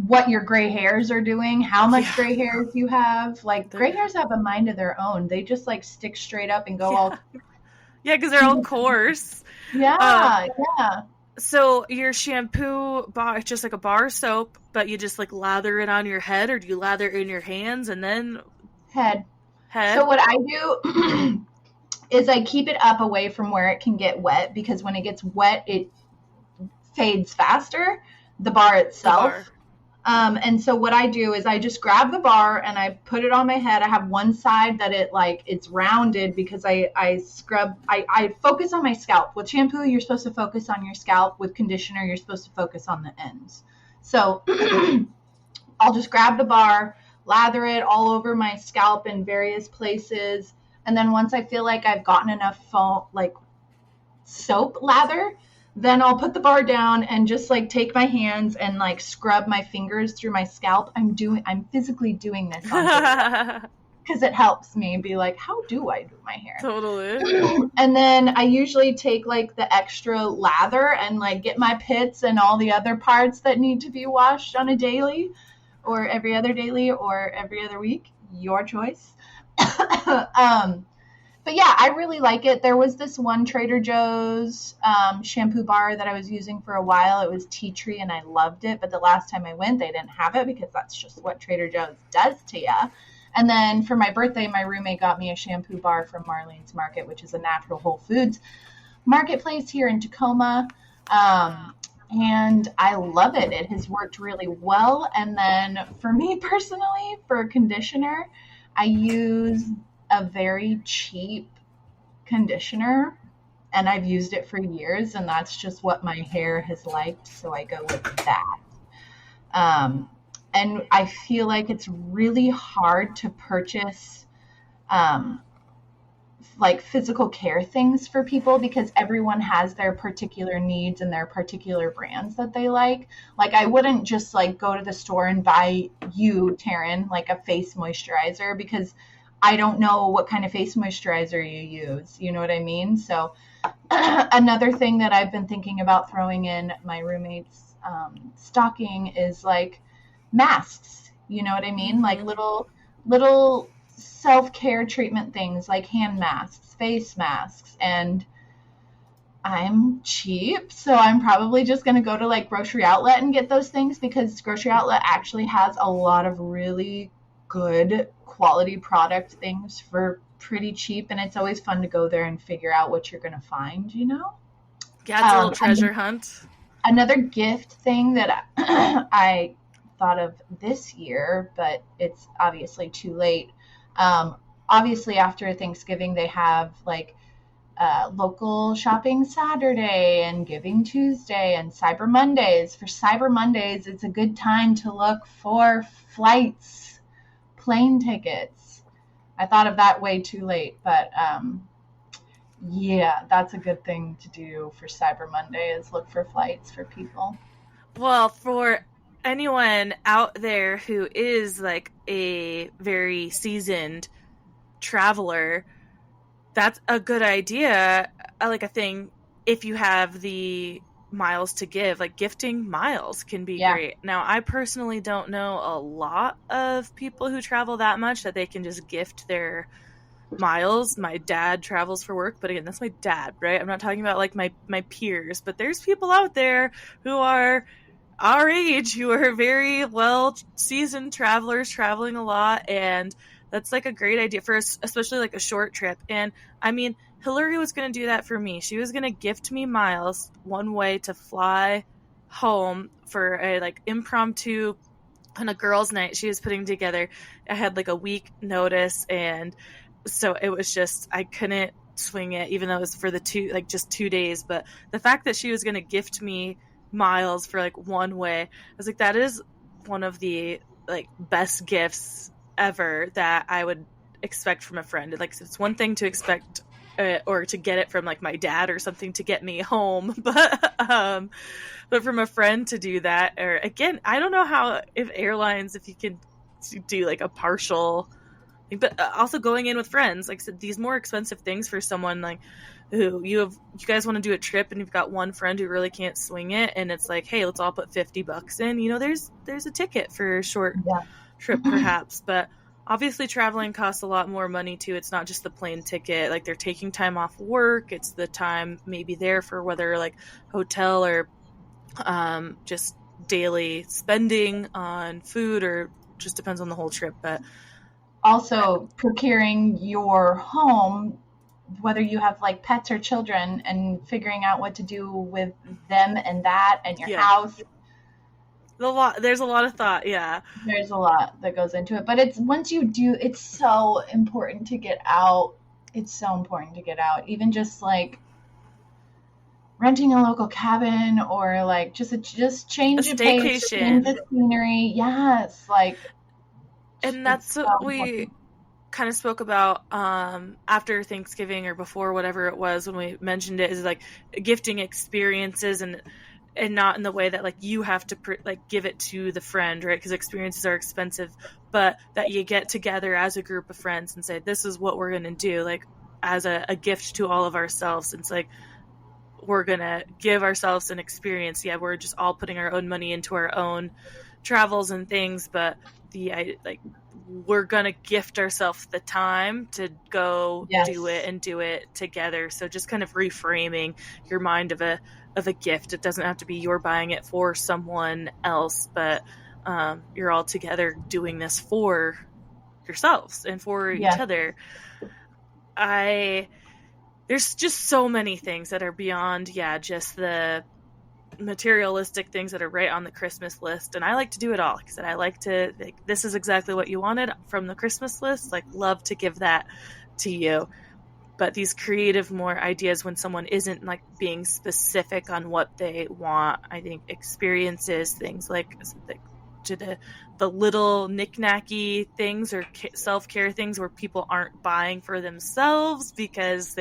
what your gray hairs are doing, how much Yeah. gray hairs you have. Like gray They're, hairs have a mind of their own. They just like stick straight up and go all. yeah. Yeah, because they're all coarse. Um, Yeah, yeah. so your shampoo bar, it's just like a bar soap, but you just like lather it on your head, or do you lather it in your hands and then Head. So head? what I do is I keep it up away from where it can get wet, because when it gets wet, it fades faster, the bar The bar. itself. And so what I do is I just grab the bar and I put it on my head. I have one side that it's rounded, because I focus on my scalp. With shampoo, you're supposed to focus on your scalp. With conditioner, you're supposed to focus on the ends. So I'll just grab the bar, lather it all over my scalp in various places. And then once I feel like I've gotten enough foam, like soap lather, then I'll put the bar down and just like take my hands and like scrub my fingers through my scalp. I'm physically doing this on because it helps me be like, how do I do my hair? Totally. And then I usually take like the extra lather and like get my pits and all the other parts that need to be washed on a daily, or every other daily, or every other week, your choice. But yeah, I really like it. There was this one Trader Joe's shampoo bar that I was using for a while. It was tea tree, and I loved it. But the last time I went, they didn't have it, because that's just what Trader Joe's does to you. And then for my birthday, my roommate got me a shampoo bar from Marlene's Market, which is a natural Whole Foods marketplace here in Tacoma. And I love it. It has worked really well. And then for me personally, for conditioner, I use a very cheap conditioner, and I've used it for years, and that's just what my hair has liked, so I go with that. Um, and I feel like it's really hard to purchase um, like physical care things for people, because everyone has their particular needs and their particular brands that they like. Like I wouldn't just like go to the store and buy you, Tarin, like a face moisturizer, because I don't know what kind of face moisturizer you use. You know what I mean? So another thing that I've been thinking about throwing in my roommate's stocking is like masks. You know what I mean? Mm-hmm. Like little self-care treatment things, like hand masks, face masks. And I'm cheap, so I'm probably just going to go to like Grocery Outlet and get those things, because Grocery Outlet actually has a lot of really good quality product things for pretty cheap, and it's always fun to go there and figure out what you're going to find, you know? Yeah, it's a little treasure hunt. Another gift thing that I thought of this year, but it's obviously too late. Obviously, after Thanksgiving, they have like local shopping Saturday and Giving Tuesday and Cyber Mondays. For Cyber Mondays, it's a good time to look for flights, plane tickets. I thought of that way too late, but yeah, that's a good thing to do for Cyber Monday, is look for flights for people. Well, for anyone out there who is like a very seasoned traveler, that's a good idea. Like a thing, if you have the miles to give, like gifting miles can be Yeah. great. Now, I personally don't know a lot of people who travel that much that they can just gift their miles. My dad travels for work, but again, that's my dad, right? I'm not talking about like my peers, but there's people out there who are our age who are very well seasoned travelers, traveling a lot, and that's like a great idea for us, especially like a short trip. And I mean, Hillary was going to do that for me. She was going to gift me miles one way to fly home for a like impromptu on a girls' night she was putting together. I had like a week notice, and so it was just, I couldn't swing it, even though it was for the just 2 days. But the fact that she was going to gift me miles for like one way, I was like, that is one of the like best gifts ever that I would expect from a friend. Like, it's one thing to expect or to get it from like my dad or something to get me home, but from a friend to do that, or again, I don't know how, if airlines, if you can do like a partial, but also going in with friends, like I said, these more expensive things for someone like who you guys want to do a trip and you've got one friend who really can't swing it, and it's like, hey, let's all put $50 in. There's a ticket for a short trip perhaps, but obviously traveling costs a lot more money too. It's not just the plane ticket. Like, they're taking time off work. It's the time maybe there for whether like hotel or just daily spending on food, or just depends on the whole trip. But also procuring your home, whether you have like pets or children, and figuring out what to do with them and that and your house. There's a lot of thought. Yeah, there's a lot that goes into it, but it's once you do, it's so important to get out. It's so important to get out, even just like renting a local cabin, or like just change of pace, change the scenery. Yes, like, and that's what we kind of spoke about after Thanksgiving or before, whatever it was, when we mentioned it, is like gifting experiences, and not in the way that like you have to like give it to the friend, right? Because experiences are expensive, but that you get together as a group of friends and say, this is what we're going to do, like as a gift to all of ourselves. It's like, we're going to give ourselves an experience. Yeah, we're just all putting our own money into our own travels and things, but we're going to gift ourselves the time to go do it and do it together. So just kind of reframing your mind of a gift. It doesn't have to be you're buying it for someone else, but you're all together doing this for yourselves and for each other. There's just so many things that are beyond, just the materialistic things that are right on the Christmas list. And I like to do it all, because I like to, like, this is exactly what you wanted from the Christmas list. Like, love to give that to you. But these creative more ideas, when someone isn't like being specific on what they want, I think experiences, things like to the little knick-knacky things or self-care things where people aren't buying for themselves because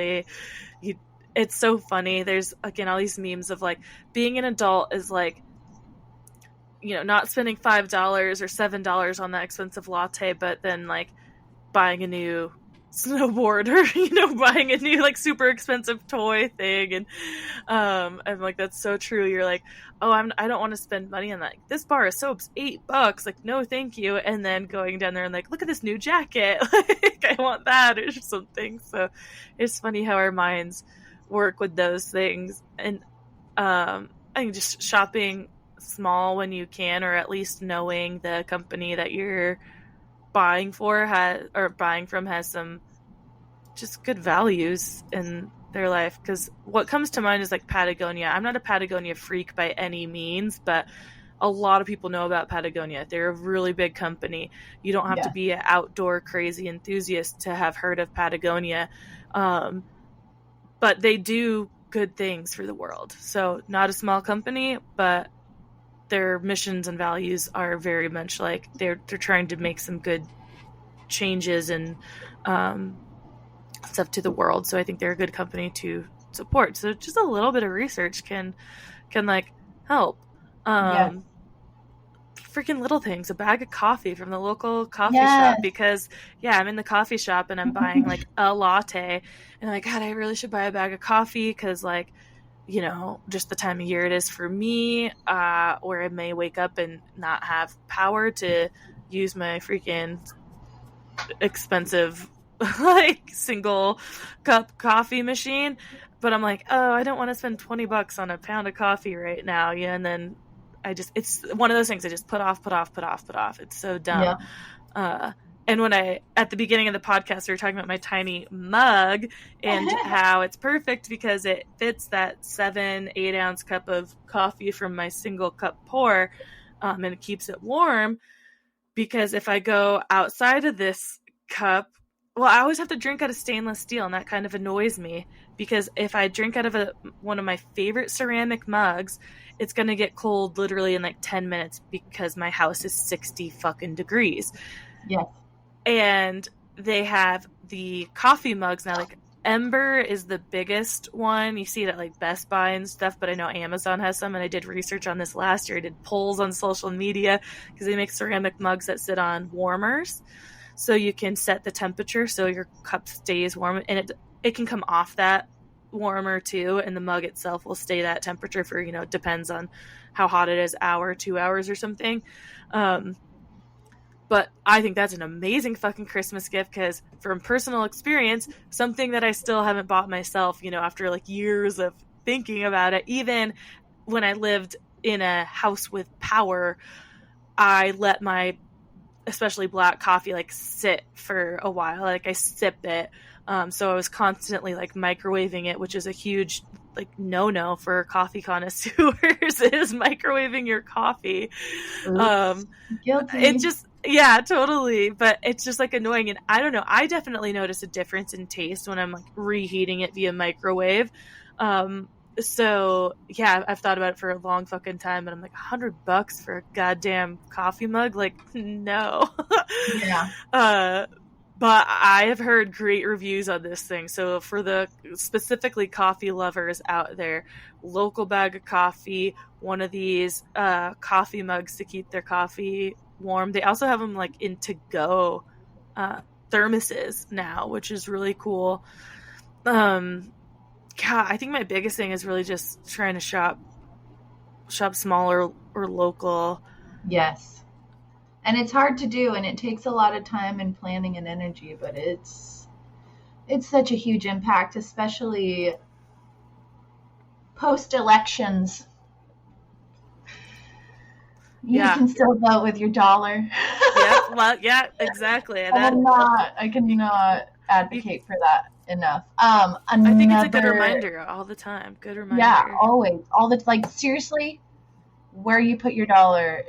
it's so funny. There's, again, all these memes of like being an adult is like, not spending $5 or $7 on that expensive latte, but then like buying a new snowboard or buying a new like super expensive toy thing. And I'm like, that's so true. You're like, oh, I don't want to spend money on that. This bar of soap's $8. Like, no thank you. And then going down there and like, look at this new jacket. Like, I want that or something. So it's funny how our minds work with those things. And I think just shopping small when you can, or at least knowing the company that you're buying from has some just good values in their life. Because what comes to mind is like Patagonia. I'm not a Patagonia freak by any means, but a lot of people know about Patagonia. They're a really big company. You don't have to be an outdoor crazy enthusiast to have heard of Patagonia, but they do good things for the world. So not a small company, but their missions and values are very much like they're trying to make some good changes and stuff to the world. So I think they're a good company to support. So just a little bit of research can like help. Freaking little things, a bag of coffee from the local coffee shop, because I'm in the coffee shop and I'm buying like a latte and I'm like, God, I really should buy a bag of coffee, because like, just the time of year it is for me, where I may wake up and not have power to use my freaking expensive like single cup coffee machine. But I'm like, oh, I don't want to spend $20 on a pound of coffee right now. And then it's one of those things I just put off. It's so dumb. And when at the beginning of the podcast, we were talking about my tiny mug and how it's perfect because it fits that 7-8 ounce cup of coffee from my single cup pour, and it keeps it warm. Because if I go outside of this cup, well, I always have to drink out of stainless steel, and that kind of annoys me. Because if I drink out of one of my favorite ceramic mugs, it's going to get cold literally in like 10 minutes because my house is 60 fucking degrees. Yes. And they have the coffee mugs now. Like Ember is the biggest one. You see it at like Best Buy and stuff, but I know Amazon has some, and I did research on this last year. I did polls on social media because they make ceramic mugs that sit on warmers. So you can set the temperature so your cup stays warm, and it can come off that warmer too, and the mug itself will stay that temperature for, it depends on how hot it is, hour, 2 hours or something. But I think that's an amazing fucking Christmas gift because from personal experience, something that I still haven't bought myself, after like years of thinking about it, even when I lived in a house with power, I let my especially black coffee like sit for a while. Like I sip it. So I was constantly like microwaving it, which is a huge like no for coffee connoisseurs is microwaving your coffee. Guilty. It just, yeah, totally. But it's just like annoying. And I don't know. I definitely notice a difference in taste when I'm like reheating it via microwave. So yeah, I've thought about it for a long fucking time, but I'm like $100 for a goddamn coffee mug. Like, no. Yeah. But I have heard great reviews on this thing. So for the specifically coffee lovers out there, local bag of coffee, one of these coffee mugs to keep their coffee warm. They also have them like in to-go thermoses now, which is really cool. God, I think my biggest thing is really just trying to shop smaller or local. Yes. And it's hard to do, and it takes a lot of time and planning and energy, but it's such a huge impact, especially post-elections. You can still vote with your dollar. Yeah, well, yeah, exactly. I cannot advocate for that enough. I think it's a good reminder all the time. Good reminder. Yeah, always. Like seriously, where you put your dollar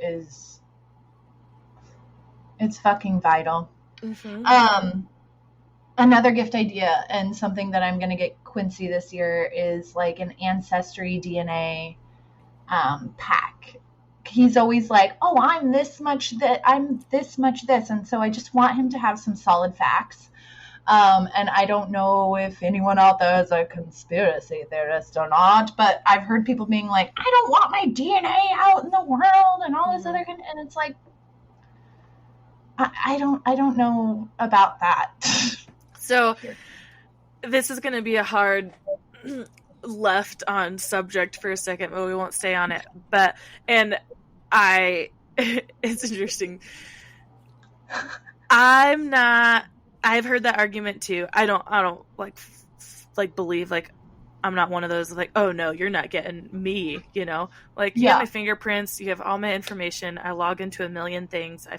it's fucking vital. Mm-hmm. Another gift idea and something that I'm going to get Quincy this year is like an ancestry DNA pack. He's always like, oh, I'm this much that I'm this much this. And so I just want him to have some solid facts. And I don't know if anyone out there is a conspiracy theorist or not, but I've heard people being like, I don't want my DNA out in the world and all this other, and it's like, I don't know about that. So this is going to be a hard left on subject for a second, but we won't stay on it. It's interesting. I've heard that argument too. I don't like believe like I'm not one of those like, oh no, you're not getting me, like you have my fingerprints, you have all my information. I log into a million things. I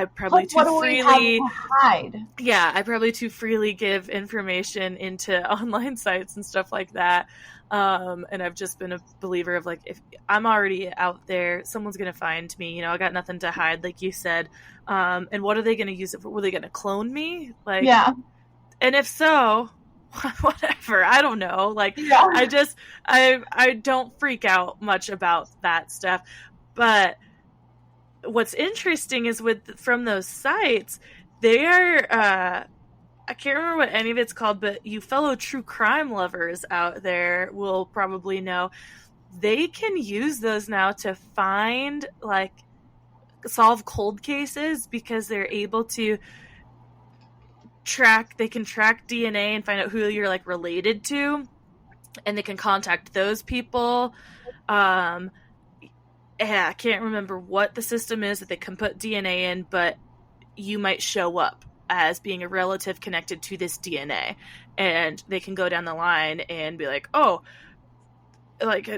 probably too freely hide. Yeah, I probably too freely give information into online sites and stuff like that. And I've just been a believer of like, if I'm already out there, someone's going to find me, I got nothing to hide, like you said. And what are they going to use it for? Were they going to clone me? Like, yeah. And if so, whatever, I don't know. Like, yeah. I don't freak out much about that stuff. But what's interesting is from those sites, they are, I can't remember what any of it's called, but you fellow true crime lovers out there will probably know, they can use those now to find, like, solve cold cases because they're able to track DNA and find out who you're, like, related to, and they can contact those people. I can't remember what the system is that they can put DNA in, but you might show up as being a relative connected to this DNA, and they can go down the line and be like, oh, like,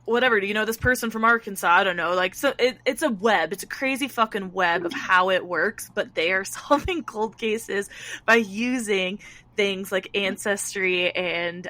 whatever, do you know this person from Arkansas? I don't know. Like, so it's a web. It's a crazy fucking web of how it works, but they are solving cold cases by using things like Ancestry and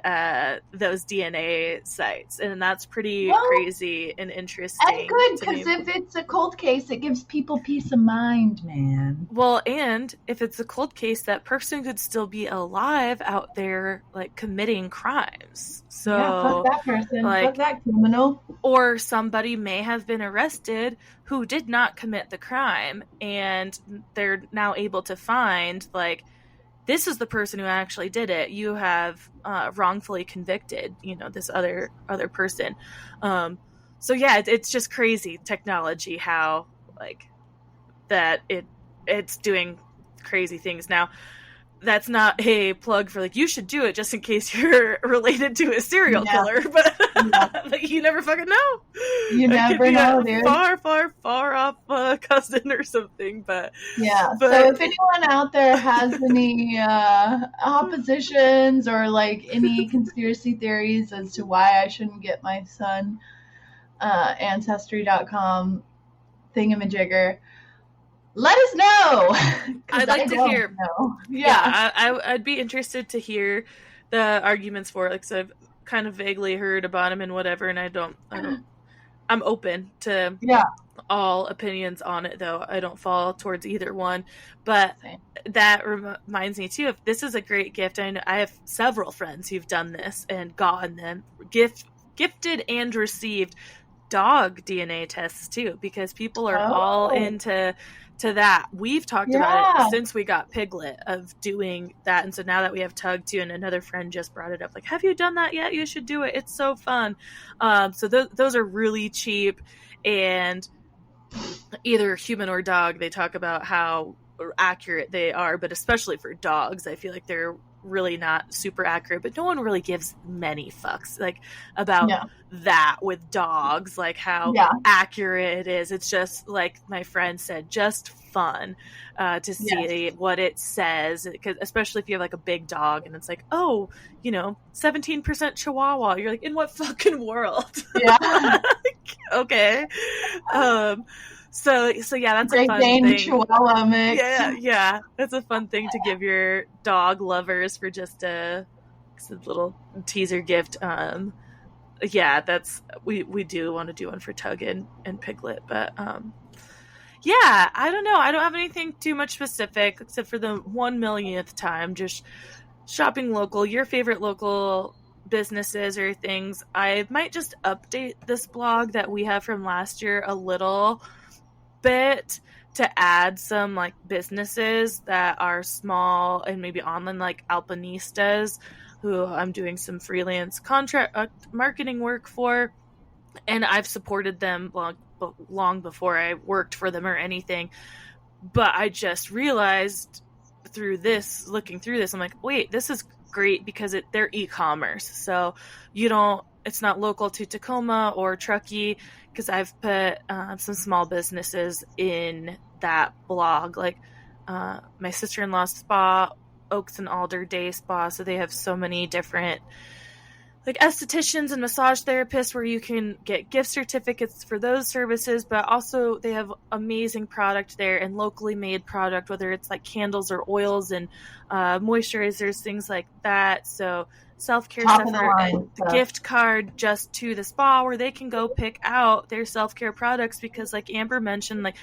those DNA sites, and that's pretty crazy and interesting. And good, because if it's a cold case, it gives people peace of mind, man. Well, and if it's a cold case, that person could still be alive out there, like, committing crimes. So, yeah, fuck that person, like, fuck that criminal. Or somebody may have been arrested who did not commit the crime, and they're now able to find, like, this is the person who actually did it. You have wrongfully convicted, this other person. So yeah, it's just crazy technology, how, like, that it's doing crazy things. Now, that's not a plug for, like, you should do it just in case you're related to a serial killer, but you never fucking know. You never know, dude. Far off cousin or something, but so if anyone out there has any oppositions or, like, any conspiracy theories as to why I shouldn't get my son Ancestry.com thingamajigger, let us know. I'd like to hear. Yeah, I'd be interested to hear the arguments for it. Like, so I've kind of vaguely heard about them and whatever, and I'm open to all opinions on it, though I don't fall towards either one. But that reminds me too, if this is a great gift. I know I have several friends who've done this and gotten them gifted and received dog DNA tests too, because people are all into that. We've talked about it since we got Piglet, of doing that, and so now that we have Tug too, and another friend just brought it up, like, have you done that yet? You should do it, it's so fun. So those are really cheap, and either human or dog, they talk about how accurate they are, but especially for dogs, I feel like they're really not super accurate, but no one really gives many fucks, like, about that with dogs, like how accurate it is. It's just, like my friend said, just fun to see what it says, because especially if you have, like, a big dog and it's like, 17% Chihuahua, you're like, in what fucking world? Okay. So yeah, that's Great a fun Dane thing. Chihuahua mix. Yeah, that's a fun thing to give your dog lovers for just a little teaser gift. Yeah, that's we do want to do one for Tug and Piglet, but yeah, I don't know. I don't have anything too much specific except for the 1,000,000th time, just shopping local. Your favorite local businesses or things. I might just update this blog that we have from last year a little bit to add some, like, businesses that are small and maybe online, like Alpinistas, who I'm doing some freelance contract marketing work for, and I've supported them long before I worked for them or anything. But I just realized looking through this, I'm like, wait, this is great because they're e-commerce, so it's not local to Tacoma or Truckee, because I've put some small businesses in that blog, like my sister-in-law's spa, Oaks and Alder Day Spa. So they have so many different, like, estheticians and massage therapists where you can get gift certificates for those services, but also they have amazing product there and locally made product, whether it's like candles or oils and moisturizers, things like that. So self-care stuff, the gift card just to the spa where they can go pick out their self-care products, because, like Amber mentioned, like,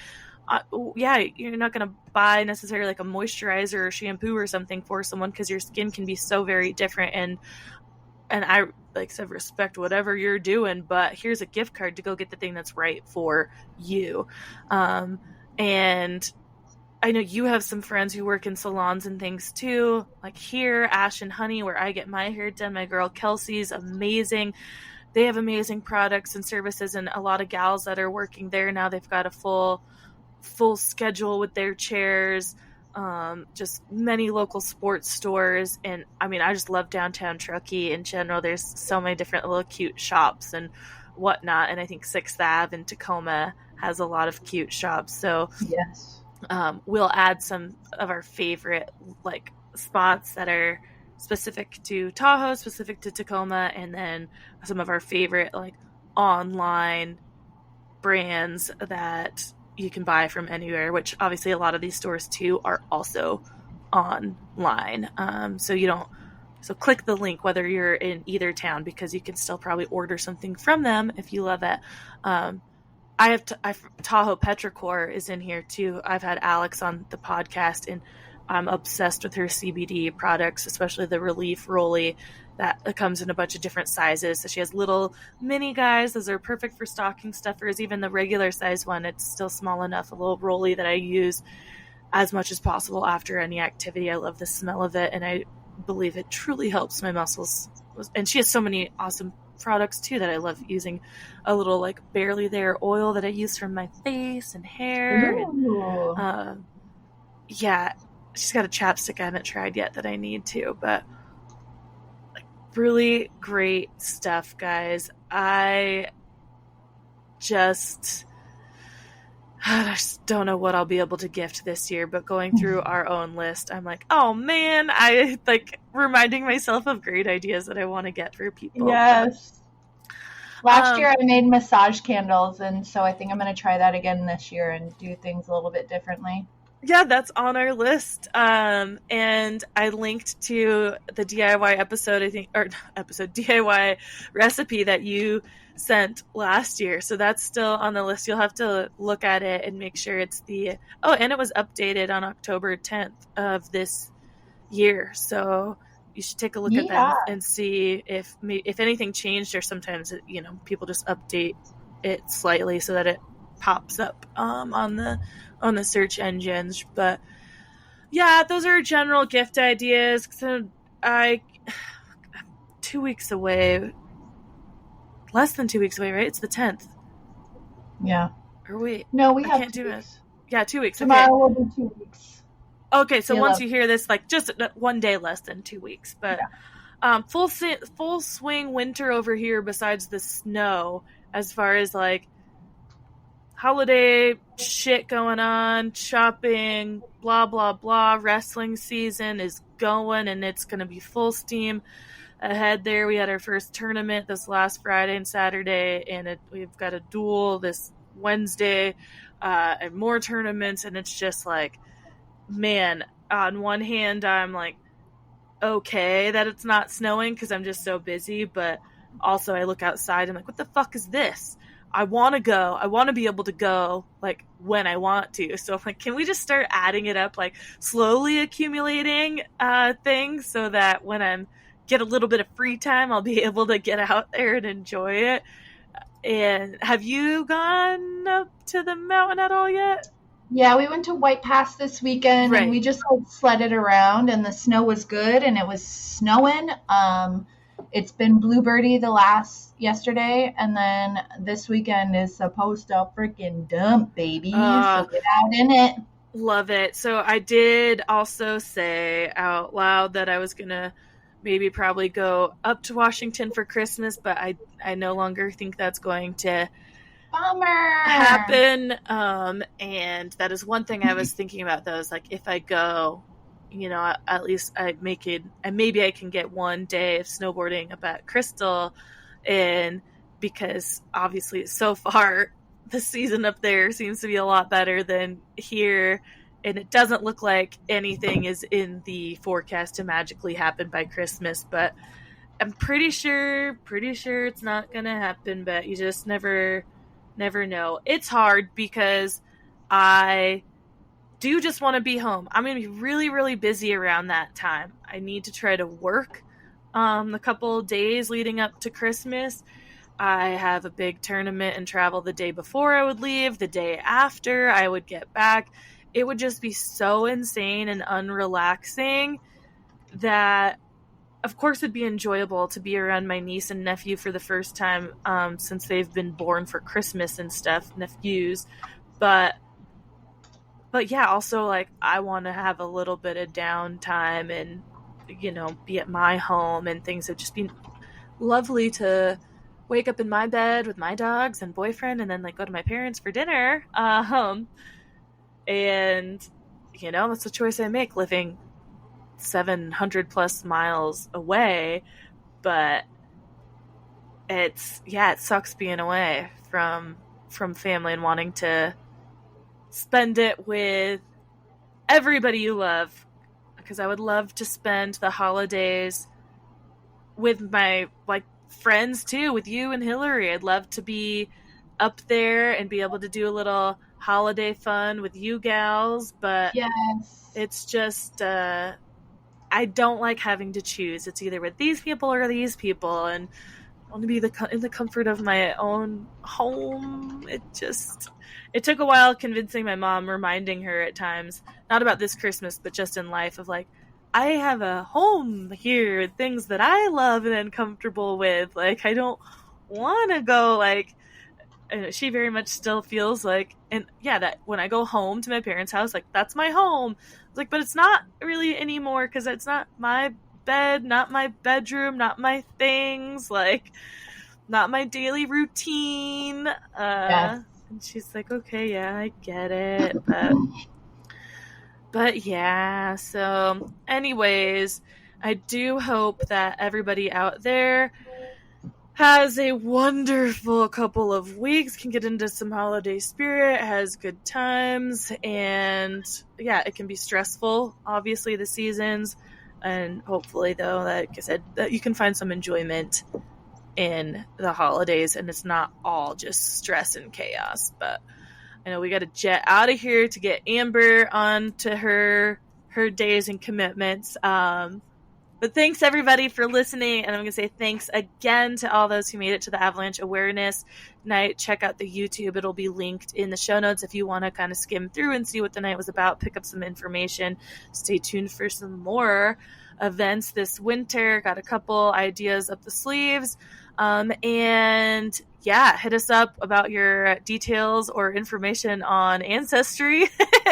you're not going to buy necessarily like a moisturizer or shampoo or something for someone, because your skin can be so very different, and I, like, said, respect whatever you're doing, but here's a gift card to go get the thing that's right for you. And I know you have some friends who work in salons and things too, like here, Ash and Honey, where I get my hair done. My girl Kelsey's amazing. They have amazing products and services, and a lot of gals that are working there now, they've got a full schedule with their chairs. Just many local sports stores, and I mean, I just love downtown Truckee in general. There's so many different little cute shops and whatnot, and I think 6th Ave in Tacoma has a lot of cute shops. So yes. We'll add some of our favorite, like, spots that are specific to Tahoe, specific to Tacoma, and then some of our favorite, like, online brands that you can buy from anywhere, which obviously a lot of these stores too are also online. So click the link whether you're in either town, because you can still probably order something from them if you love it. Tahoe Petrichor is in here too. I've had Alex on the podcast, and I'm obsessed with her CBD products, especially the Relief Rolly that comes in a bunch of different sizes. So she has little mini guys. Those are perfect for stocking stuffers. Even the regular size one, it's still small enough, a little rolly that I use as much as possible after any activity. I love the smell of it, and I believe it truly helps my muscles. And she has so many awesome products too that I love using. A little like barely there oil that I use for my face and hair. And, yeah, she's got a chapstick I haven't tried yet that I need to, but like, really great stuff, guys. I just don't know what I'll be able to gift this year, but going through our own list, I'm like, oh man, I like reminding myself of great ideas that I want to get for people. Yes. Last year I made massage candles, and so I think I'm going to try that again this year and do things a little bit differently. Yeah, that's on our list. And I linked to the DIY episode, DIY recipe that you sent last year. So that's still on the list. You'll have to look at it and make sure it's and it was updated on October 10th of this year. So you should take a look at that and see if anything changed, or sometimes, people just update it slightly so that it pops up on the search engines. But yeah, those are general gift ideas. So I'm 2 weeks away, less than 2 weeks away, right? It's the 10th. Yeah. Or wait, no, we can't do it. Yeah, 2 weeks. Tomorrow will be 2 weeks. Okay, so once you hear this, like just 1 day less than 2 weeks, but full swing winter over here. Besides the snow, as far as like holiday shit going on, shopping, blah blah blah. Wrestling season is going, and it's going to be full steam ahead. There, we had our first tournament this last Friday and Saturday, and we've got a duel this Wednesday, and more tournaments, and it's just like, man, on one hand, I'm like, okay that it's not snowing because I'm just so busy, but also I look outside and I'm like, what the fuck is this? I want to go. I want to be able to go like when I want to. So I'm like, can we just start adding it up, like slowly accumulating things, so that when I get a little bit of free time, I'll be able to get out there and enjoy it. And have you gone up to the mountain at all yet? Yeah, we went to White Pass this weekend, and we just like sledded around, and the snow was good, and it was snowing. It's been bluebirdy yesterday, and then this weekend is supposed to freaking dump, baby. So get out in it. Love it. So I did also say out loud that I was gonna probably go up to Washington for Christmas, but I no longer think that's going to happen. And that is one thing I was thinking about, though, is like, if I go, at least I make it, and maybe I can get 1 day of snowboarding up at Crystal. And because obviously so far the season up there seems to be a lot better than here, and it doesn't look like anything is in the forecast to magically happen by Christmas, but I'm pretty sure it's not gonna happen. But you just never know. It's hard because I do just want to be home. I'm going to be really, really busy around that time. I need to try to work the couple of days leading up to Christmas. I have a big tournament and travel the day before I would leave, the day after I would get back. It would just be so insane and unrelaxing that, of course, it'd be enjoyable to be around my niece and nephew for the first time since they've been born for Christmas and stuff, nephews. But yeah, also, like, I want to have a little bit of downtime and, be at my home, and things would just be lovely to wake up in my bed with my dogs and boyfriend, and then, like, go to my parents for dinner. And, that's the choice I make, living 700 plus miles away. But it sucks being away from family and wanting to spend it with everybody you love because I would love to spend the holidays with my friends too, with you and Hillary. I'd love to be up there and be able to do a little holiday fun with you gals, but yes, it's just I don't like having to choose. It's either with these people or these people, and I want to be in the comfort of my own home. It took a while convincing my mom, reminding her at times, not about this Christmas, but just in life, of like, I have a home here, things that I love and am comfortable with. Like, I don't want to go, like, and she very much still feels like, and yeah, that when I go home to my parents' house, like, that's my home. It's like, but it's not really anymore, because it's not my bed, not my bedroom, not my things, like, not my daily routine. yes. And she's like, okay, yeah, I get it, but yeah. So anyways, I do hope that everybody out there has a wonderful couple of weeks, can get into some holiday spirit, has good times, and yeah, it can be stressful, obviously, the seasons, and hopefully, though, like I said, that you can find some enjoyment in the holidays, and it's not all just stress and chaos. But I know we got to jet out of here to get Amber on to her days and commitments. But thanks, everybody, for listening. And I'm going to say thanks again to all those who made it to the Avalanche Awareness Night. Check out the YouTube. It'll be linked in the show notes if you want to kind of skim through and see what the night was about, pick up some information. Stay tuned for some more events this winter. Got a couple ideas up the sleeves. And yeah, hit us up about your details or information on ancestry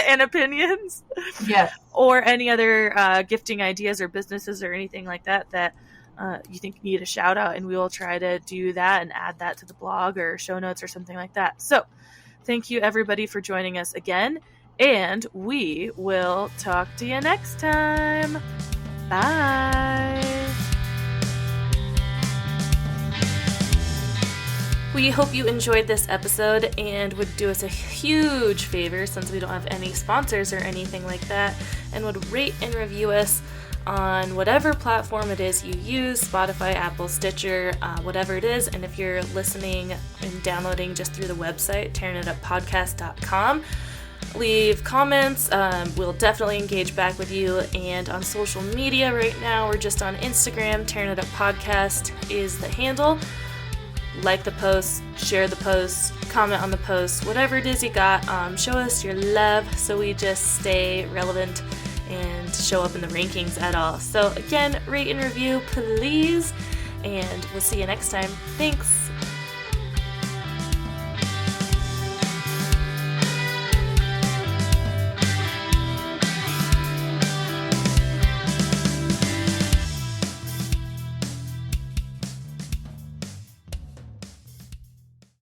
and opinions. Yes. Or any other gifting ideas or businesses or anything like that you think need a shout out, and we will try to do that and add that to the blog or show notes or something like that. So thank you, everybody, for joining us again, and we will talk to you next time. Bye. We hope you enjoyed this episode and would do us a huge favor, since we don't have any sponsors or anything like that, and would rate and review us on whatever platform it is you use, Spotify, Apple, Stitcher, whatever it is. And if you're listening and downloading just through the website, tearingituppodcast.com, leave comments. We'll definitely engage back with you. And on social media right now, we're just on Instagram. Tearing It Up Podcast is the handle. Like the post, share the post, comment on the post, whatever it is you got. Show us your love so we just stay relevant and show up in the rankings at all. So again, rate and review, please, and we'll see you next time. Thanks.